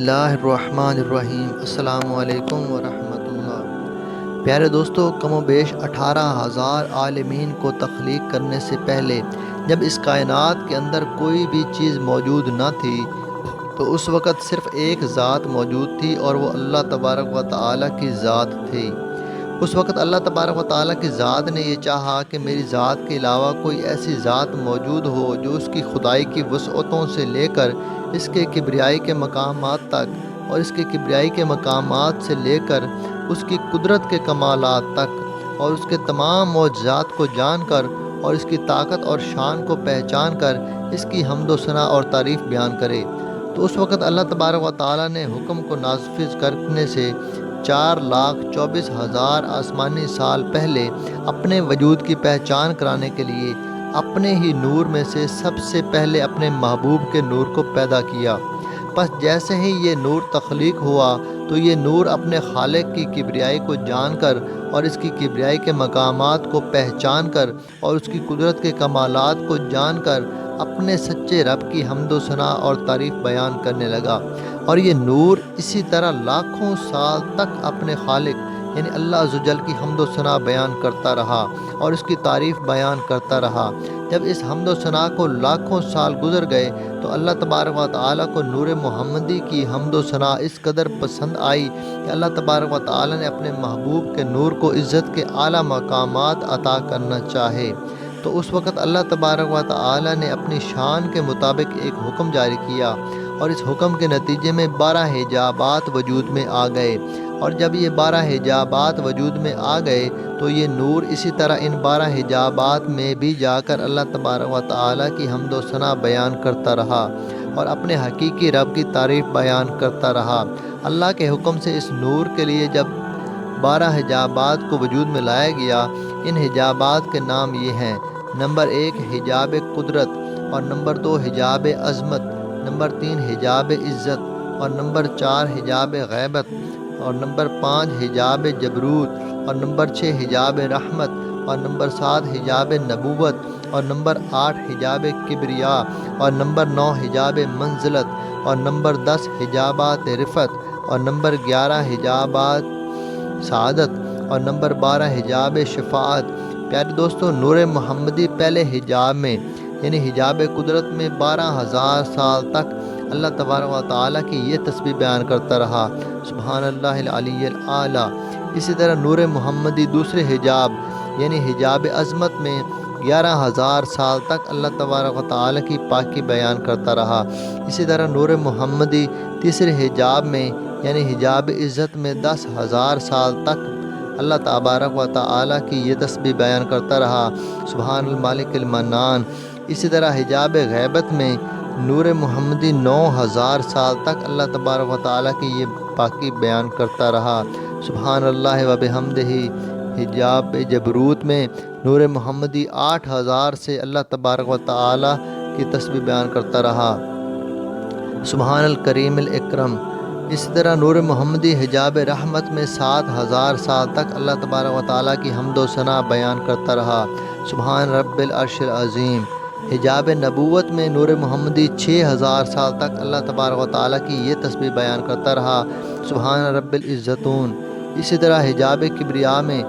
اللہ الرحمن الرحیم۔ السلام علیکم ورحمۃ اللہ۔ پیارے دوستو، کم و بیش 18,000 عالمین کو تخلیق کرنے سے پہلے جب اس کائنات کے اندر کوئی بھی چیز موجود نہ تھی تو اس وقت صرف ایک ذات موجود تھی اور وہ اللہ تبارک و تعالیٰ کی ذات تھی۔ اس وقت اللہ تبارک و تعالیٰ کی ذات نے یہ چاہا کہ میری ذات کے علاوہ کوئی ایسی ذات موجود ہو جو اس کی خدائی کی وسعتوں سے لے کر اس کے کبریائی کے مقامات تک اور اس کے کبریائی کے مقامات سے لے کر اس کی قدرت کے کمالات تک اور اس کے تمام معجزات کو جان کر اور اس کی طاقت اور شان کو پہچان کر اس کی حمد و ثنا اور تعریف بیان کرے۔ تو اس وقت اللہ تبارک و تعالیٰ نے حکم کو نافذ کرنے سے 4,24,000 آسمانی سال پہلے اپنے وجود کی پہچان کرانے کے لیے اپنے ہی نور میں سے سب سے پہلے اپنے محبوب کے نور کو پیدا کیا۔ پس جیسے ہی یہ نور تخلیق ہوا تو یہ نور اپنے خالق کی کبریائی کو جان کر اور اس کی کبریائی کے مقامات کو پہچان کر اور اس کی قدرت کے کمالات کو جان کر اپنے سچے رب کی حمد و ثنا اور تعریف بیان کرنے لگا، اور یہ نور اسی طرح لاکھوں سال تک اپنے خالق یعنی اللہ عز و جل کی حمد و ثنا بیان کرتا رہا اور اس کی تعریف بیان کرتا رہا۔ جب اس حمد و ثنا کو لاکھوں سال گزر گئے تو اللہ تبارک و تعالیٰ کو نور محمدی کی حمد و ثنا اس قدر پسند آئی کہ اللہ تبارک و تعالیٰ نے اپنے محبوب کے نور کو عزت کے اعلیٰ مقامات عطا کرنا چاہے تو اس وقت اللہ تبارک و تعالیٰ نے اپنی شان کے مطابق ایک حکم جاری کیا، اور اس حکم کے نتیجے میں 12 حجابات وجود میں آ گئے، اور جب یہ 12 حجابات وجود میں آ گئے تو یہ نور اسی طرح ان 12 حجابات میں بھی جا کر اللہ تبارک و تعالیٰ کی حمد و ثنا بیان کرتا رہا اور اپنے حقیقی رب کی تعریف بیان کرتا رہا۔ اللہ کے حکم سے اس نور کے لیے جب 12 حجابات کو وجود میں لایا گیا، ان حجابات کے نام یہ ہیں: نمبر 1 حجاب قدرت، اور نمبر 2 حجاب عظمت، نمبر 3 حجاب عزت، اور نمبر 4 حجاب غیبت، اور نمبر 5 حجاب جبروت، اور نمبر 6 حجاب رحمت، اور نمبر 7 حجاب نبوت، اور نمبر 8 حجاب کبریا، اور نمبر 9 حجاب منزلت، اور نمبر 10 حجابات رفعت، اور نمبر 11 حجابات سعادت، اور نمبر 12 حجاب شفاعت۔ پیارے دوستو، نور محمدی پہلے حجاب میں یعنی حجاب قدرت میں 12,000 سال تک اللہ تبارک و تعالیٰ کی یہ تسبیح بیان کرتا رہا، سبحان اللہ العلی الاعلیٰ۔ اسی طرح نور محمدی دوسرے حجاب یعنی حجاب عظمت میں 11,000 سال تک اللہ تبارک و تعالیٰ کی پاکی بیان کرتا رہا۔ اسی طرح نور محمدی تیسرے حجاب میں یعنی حجاب عزت میں 10,000 سال تک اللہ تبارک و تعالیٰ کی یہ تسبیح بیان کرتا رہا، سبحان المالک المنان۔ اسی طرح حجاب غیبت میں نور محمدی 9,000 سال تک اللہ تبارک و تعالیٰ کی یہ پاکی بیان کرتا رہا، سبحان اللہ و بحمدہ۔ حجاب جبروت میں نور محمدی 8,000 سے اللہ تبارک و تعالیٰ کی تسبیح بیان کرتا رہا، سبحان الکریم الاکرم۔ اسی طرح نور محمدی حجاب رحمت میں 7,000 سال تک اللہ تبارک و تعالیٰ کی حمد و ثنا بیان کرتا رہا، سبحان رب العرش العظیم۔ حجاب نبوت میں نور محمدی 6,000 سال تک اللہ تبارک و تعالیٰ کی یہ تسبیح بیان کرتا رہا، سبحان رب العزتون۔ اسی طرح حجاب کبریا میں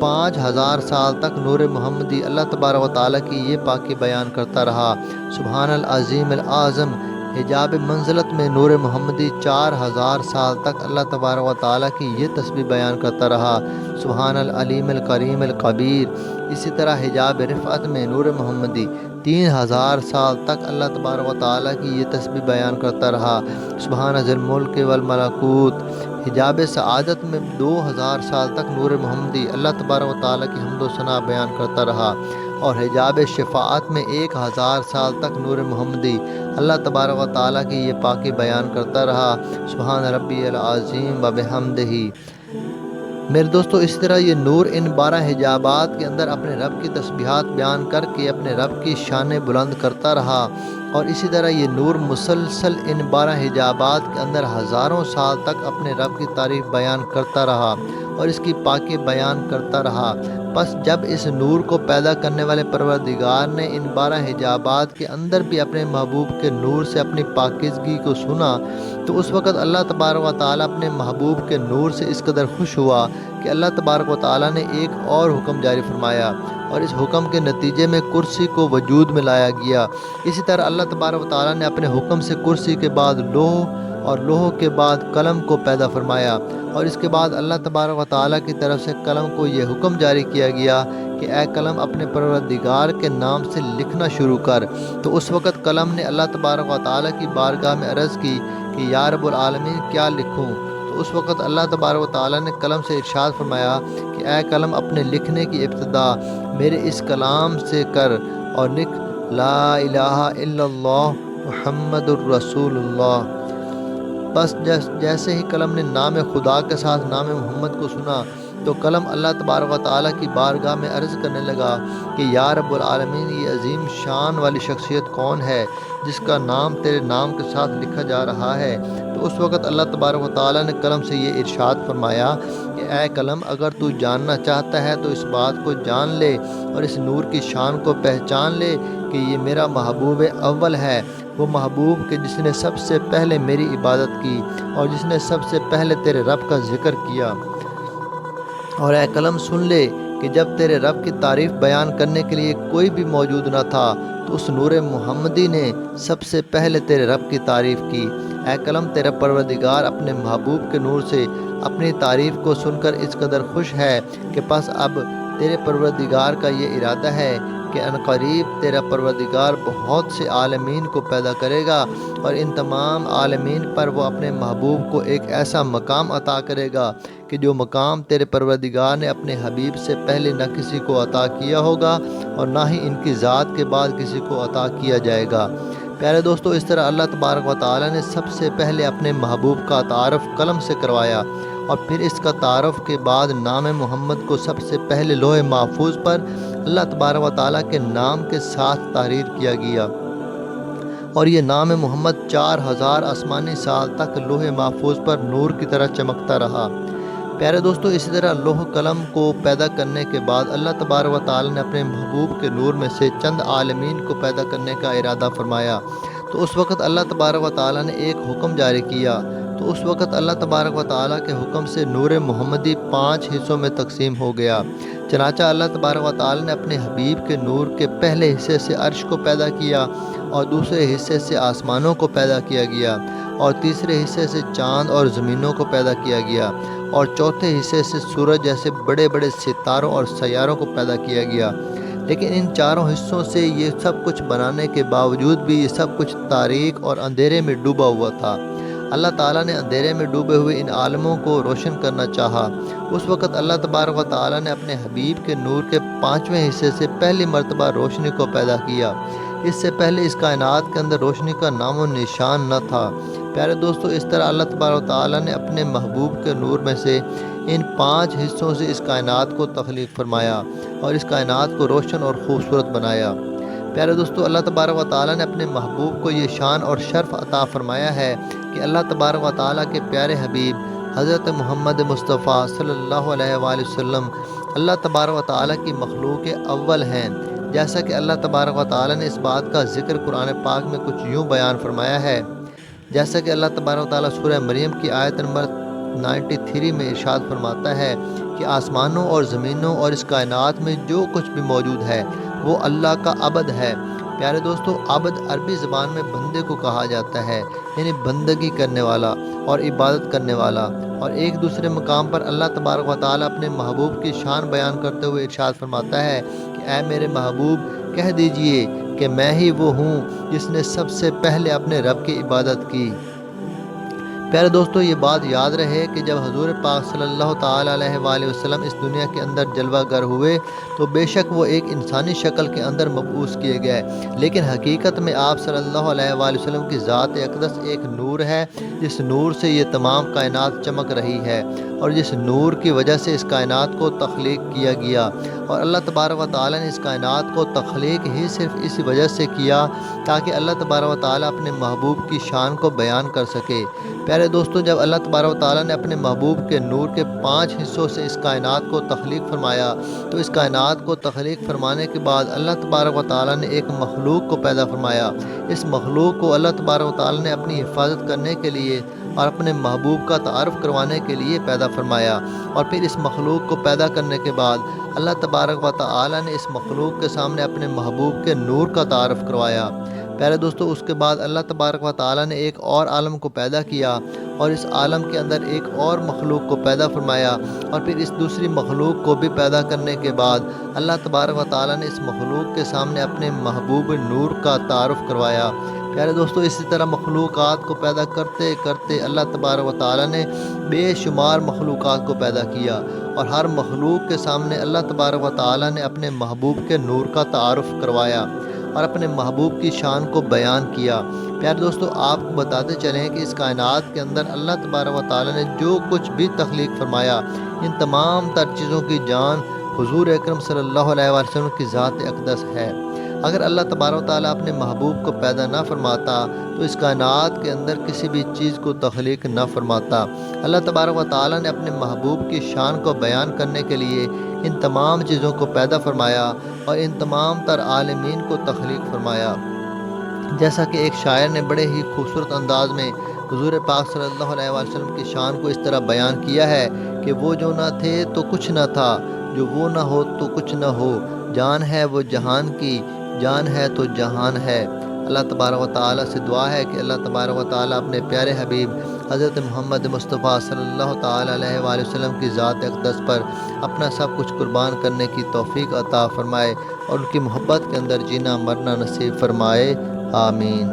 5,000 سال تک نور محمدی اللہ تبارک و تعالیٰ کی یہ پاکی بیان کرتا رہا، سبحان العظیم الاعظم۔ حجاب منزلت میں نور محمدی 4,000 سال تک اللہ تبارک و تعالیٰ کی یہ تسبیح بیان کرتا رہا، سبحان العلیم الکریم الکبیر۔ اسی طرح حجاب رفعت میں نور محمدی 3,000 سال تک اللہ تبارک و تعالیٰ کی یہ تسبیح بیان کرتا رہا، سبحان ذی الملک والملکوت۔ حجاب سعادت میں 2,000 سال تک نور محمدی اللہ تبارک و تعالیٰ کی حمد و ثنا بیان کرتا رہا، اور حجاب شفاعت میں 1,000 سال تک نور محمدی اللہ تبارک و تعالیٰ کی یہ پاکی بیان کرتا رہا، سبحان ربی العظیم و بحمدہ۔ میرے دوستو، اس طرح یہ نور ان 12 حجابات کے اندر اپنے رب کی تسبیحات بیان کر کے اپنے رب کی شان بلند کرتا رہا، اور اسی طرح یہ نور مسلسل ان 12 حجابات کے اندر ہزاروں سال تک اپنے رب کی تعریف بیان کرتا رہا اور اس کی پاکی بیان کرتا رہا۔ پس جب اس نور کو پیدا کرنے والے پروردگار نے ان 12 حجابات کے اندر بھی اپنے محبوب کے نور سے اپنی پاکیزگی کو سنا تو اس وقت اللہ تبارک و تعالیٰ اپنے محبوب کے نور سے اس قدر خوش ہوا کہ اللہ تبارک و تعالیٰ نے ایک اور حکم جاری فرمایا، اور اس حکم کے نتیجے میں کرسی کو وجود میں لایا گیا۔ اسی طرح اللہ تبارک و تعالیٰ نے اپنے حکم سے کرسی کے بعد لوح اور لوح کے بعد قلم کو پیدا فرمایا، اور اس کے بعد اللہ تبارک و تعالیٰ کی طرف سے قلم کو یہ حکم جاری کیا گیا کہ اے قلم اپنے پروردگار کے نام سے لکھنا شروع کر۔ تو اس وقت قلم نے اللہ تبارک و تعالیٰ کی بارگاہ میں عرض کی کہ یا رب العالمین کیا لکھوں؟ تو اس وقت اللہ تبارک و تعالیٰ نے قلم سے ارشاد فرمایا کہ اے قلم اپنے لکھنے کی ابتدا میرے اس کلام سے کر اور لکھ لا الہ الا اللہ محمد الرسول اللہ۔ بس جیسے ہی قلم نے نام خدا کے ساتھ نام محمد کو سنا تو قلم اللہ تبارک و تعالیٰ کی بارگاہ میں عرض کرنے لگا کہ یا رب العالمین یہ عظیم شان والی شخصیت کون ہے جس کا نام تیرے نام کے ساتھ لکھا جا رہا ہے؟ تو اس وقت اللہ تبارک و تعالیٰ نے قلم سے یہ ارشاد فرمایا کہ اے قلم اگر تو جاننا چاہتا ہے تو اس بات کو جان لے اور اس نور کی شان کو پہچان لے کہ یہ میرا محبوب اول ہے، وہ محبوب کہ جس نے سب سے پہلے میری عبادت کی اور جس نے سب سے پہلے تیرے رب کا ذکر کیا۔ اور اے قلم سن لے کہ جب تیرے رب کی تعریف بیان کرنے کے لیے کوئی بھی موجود نہ تھا تو اس نور محمدی نے سب سے پہلے تیرے رب کی تعریف کی۔ اے قلم تیرا پروردگار اپنے محبوب کے نور سے اپنی تعریف کو سن کر اس قدر خوش ہے کہ پس اب تیرے پروردگار کا یہ ارادہ ہے کہ عنقریب تیرا پروردگار بہت سے عالمین کو پیدا کرے گا اور ان تمام عالمین پر وہ اپنے محبوب کو ایک ایسا مقام عطا کرے گا کہ جو مقام تیرے پروردگار نے اپنے حبیب سے پہلے نہ کسی کو عطا کیا ہوگا اور نہ ہی ان کی ذات کے بعد کسی کو عطا کیا جائے گا۔ پیارے دوستو، اس طرح اللہ تبارک و تعالیٰ نے سب سے پہلے اپنے محبوب کا تعارف قلم سے کروایا اور پھر اس کا تعارف کے بعد نام محمد کو سب سے پہلے لوح محفوظ پر اللہ تبارک و تعالیٰ کے نام کے ساتھ تحریر کیا گیا، اور یہ نام محمد 4000 آسمانی سال تک لوح محفوظ پر نور کی طرح چمکتا رہا۔ پیارے دوستو، اسی طرح لوح قلم کو پیدا کرنے کے بعد اللہ تبارک و تعالیٰ نے اپنے محبوب کے نور میں سے چند عالمین کو پیدا کرنے کا ارادہ فرمایا۔ تو اس وقت اللہ تبارک و تعالیٰ نے ایک حکم جاری کیا، تو اس وقت اللہ تبارک و تعالیٰ کے حکم سے نور محمدی 5 حصوں میں تقسیم ہو گیا۔ چنانچہ اللہ تبارک و تعالیٰ نے اپنے حبیب کے نور کے پہلے حصے سے عرش کو پیدا کیا، اور دوسرے حصے سے آسمانوں کو پیدا کیا گیا، اور تیسرے حصے سے چاند اور زمینوں کو پیدا کیا گیا، اور چوتھے حصے سے سورج جیسے بڑے بڑے ستاروں اور سیاروں کو پیدا کیا گیا۔ لیکن ان چاروں حصوں سے یہ سب کچھ بنانے کے باوجود بھی یہ سب کچھ تاریک اور اندھیرے میں ڈوبا ہوا تھا۔ اللہ تعالیٰ نے اندھیرے میں ڈوبے ہوئے ان عالموں کو روشن کرنا چاہا۔ اس وقت اللہ تبارک و تعالیٰ نے اپنے حبیب کے نور کے 5ویں حصے سے پہلی مرتبہ روشنی کو پیدا کیا۔ اس سے پہلے اس کائنات کے اندر روشنی کا نام و نشان نہ تھا۔ پیارے دوستو، اس طرح اللہ تبارک و تعالیٰ نے اپنے محبوب کے نور میں سے ان 5 حصوں سے اس کائنات کو تخلیق فرمایا اور اس کائنات کو روشن اور خوبصورت بنایا۔ پیارے دوستو، اللہ تبارک و تعالیٰ نے اپنے محبوب کو یہ شان اور شرف عطا فرمایا ہے کہ اللہ تبارک و تعالیٰ کے پیارے حبیب حضرت محمد مصطفیٰ صلی اللہ علیہ وآلہ وسلم اللہ تبارک و تعالیٰ کی مخلوق اول ہیں۔ جیسا کہ اللہ تبارک و تعالیٰ نے اس بات کا ذکر قرآن پاک میں کچھ یوں بیان فرمایا ہے، جیسا کہ اللہ تبارک و تعالیٰ سورہ مریم کی آیت نمبر 93 میں ارشاد فرماتا ہے کہ آسمانوں اور زمینوں اور اس کائنات میں جو کچھ بھی موجود ہے وہ اللہ کا عبد ہے۔ پیارے دوستو، عبد عربی زبان میں بندے کو کہا جاتا ہے، یعنی بندگی کرنے والا اور عبادت کرنے والا۔ اور ایک دوسرے مقام پر اللہ تبارک و تعالیٰ اپنے محبوب کی شان بیان کرتے ہوئے ارشاد فرماتا ہے کہ اے میرے محبوب کہہ دیجئے کہ میں ہی وہ ہوں جس نے سب سے پہلے اپنے رب کی عبادت کی۔ پیارے دوستو، یہ بات یاد رہے کہ جب حضور پاک صلی اللہ تعالیٰ علیہ وآلہ وسلم اس دنیا کے اندر جلوہ گر ہوئے تو بے شک وہ ایک انسانی شکل کے اندر مبعوث کیے گئے، لیکن حقیقت میں آپ صلی اللہ علیہ وآلہ وسلم کی ذات اقدس ایک نور ہے جس نور سے یہ تمام کائنات چمک رہی ہے اور جس نور کی وجہ سے اس کائنات کو تخلیق کیا گیا۔ اور اللہ تبارک و تعالیٰ نے اس کائنات کو تخلیق ہی صرف اس وجہ سے کیا تاکہ اللہ تبارک و تعالیٰ اپنے محبوب کی شان کو بیان کر سکے۔ پیارے پیارے دوستو، جب اللہ تبارک و تعالیٰ نے اپنے محبوب کے نور کے 5 حصوں سے اس کائنات کو تخلیق فرمایا، تو اس کائنات کو تخلیق فرمانے کے بعد اللہ تبارک و تعالیٰ نے ایک مخلوق کو پیدا فرمایا۔ اس مخلوق کو اللہ تبارک و تعالیٰ نے اپنی حفاظت کرنے کے لیے اور اپنے محبوب کا تعارف کروانے کے لیے پیدا فرمایا، اور پھر اس مخلوق کو پیدا کرنے کے بعد اللہ تبارک و تعالیٰ نے اس مخلوق کے سامنے اپنے محبوب کے نور کا تعارف کروایا۔ پیارے دوستو، اس کے بعد اللہ تبارک و تعالیٰ نے ایک اور عالم کو پیدا کیا، اور اس عالم کے اندر ایک اور مخلوق کو پیدا فرمایا، اور پھر اس دوسری مخلوق کو بھی پیدا کرنے کے بعد اللہ تبارک و تعالیٰ نے اس مخلوق کے سامنے اپنے محبوب نور کا تعارف کروایا۔ پیارے دوستو، اسی طرح مخلوقات کو پیدا کرتے کرتے اللہ تبارک و تعالیٰ نے بے شمار مخلوقات کو پیدا کیا، اور ہر مخلوق کے سامنے اللہ تبارک و تعالیٰ نے اپنے محبوب کے نور کا تعارف کروایا اور اپنے محبوب کی شان کو بیان کیا۔ پیارے دوستو، آپ کو بتاتے چلیں کہ اس کائنات کے اندر اللہ تبارک و تعالیٰ نے جو کچھ بھی تخلیق فرمایا، ان تمام تر چیزوں کی جان حضور اکرم صلی اللہ علیہ وسلم کی ذات اقدس ہے۔ اگر اللہ تبارک و تعالیٰ اپنے محبوب کو پیدا نہ فرماتا تو اس کائنات کے اندر کسی بھی چیز کو تخلیق نہ فرماتا۔ اللہ تبارک و تعالیٰ نے اپنے محبوب کی شان کو بیان کرنے کے لیے ان تمام چیزوں کو پیدا فرمایا اور ان تمام تر عالمین کو تخلیق فرمایا۔ جیسا کہ ایک شاعر نے بڑے ہی خوبصورت انداز میں حضور پاک صلی اللہ علیہ وسلم کی شان کو اس طرح بیان کیا ہے کہ وہ جو نہ تھے تو کچھ نہ تھا، جو وہ نہ ہو تو کچھ نہ ہو، جان ہے وہ جہان کی، جان ہے تو جہان ہے۔ اللہ تبارک و تعالیٰ سے دعا ہے کہ اللہ تبارک و تعالیٰ اپنے پیارے حبیب حضرت محمد مصطفیٰ صلی اللہ تعالیٰ علیہ وآلہ وسلم کی ذات اقدس پر اپنا سب کچھ قربان کرنے کی توفیق عطا فرمائے اور ان کی محبت کے اندر جینا مرنا نصیب فرمائے۔ آمین۔